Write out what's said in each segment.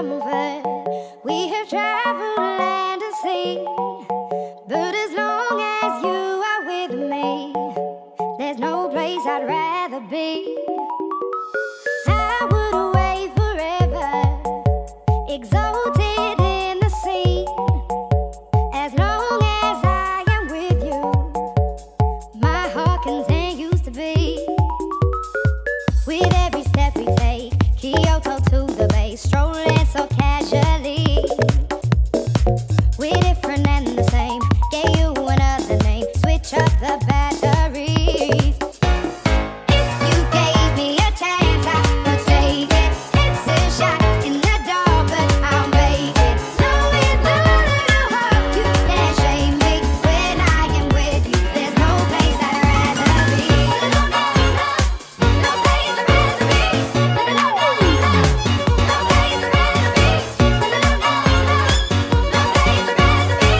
comfort. We have traveled land and sea, but as long as you are with me, there's no place I'd rather be. I would away forever, exalted in the sea. As long as I am with you, my heart continues to beat. With every step we take, Kyoto to the bay, strolling so casually. We're different and the same, gave you another name, switch up the batteries. If you gave me a chance, I would take it. It's a shot in the dark, but I'll make it. Knowing the little heart, you can't shame me. When I am with you, there's no place I'd rather be. No, no, no, no place I'd rather be. No, no, no, no, no place I'd rather be. No, no, no, no, no place I'd rather be.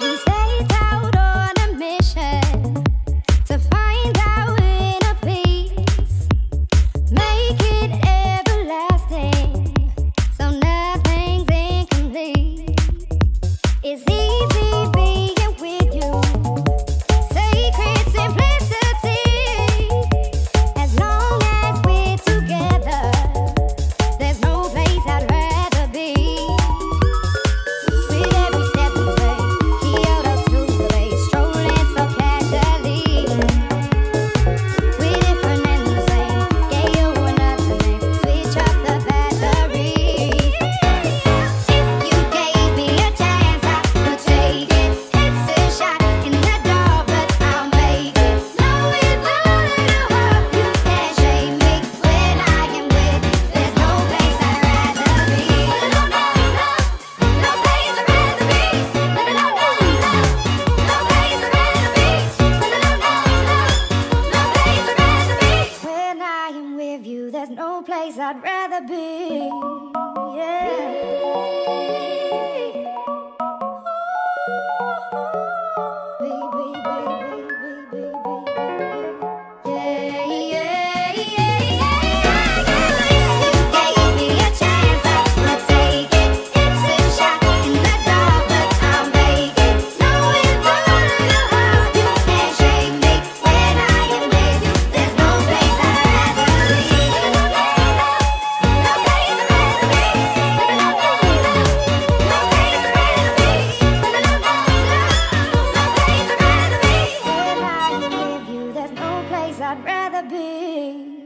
We set out on a mission to find our inner peace, make it everlasting, so nothing's incomplete. It's easy being with you, sacred simplicity. As long as we're together, there's no place I'd rather be. With every step we take, Kyoto to the bay, strolling so casually. We're different and the same, gave you another name, switch up the batteries. If you gave me a chance, I would take it. It's a shot in the dark, but I'll make it. Knowing the little heart, you can't shame me. When I am with you, there's no place I'd rather be. No, no, no, no place I'd rather be. No, no, no, no, no place I'd rather be. No, no, no, no, no place I'd rather be. When I am with you, there's no place I'd rather be. I'd rather be.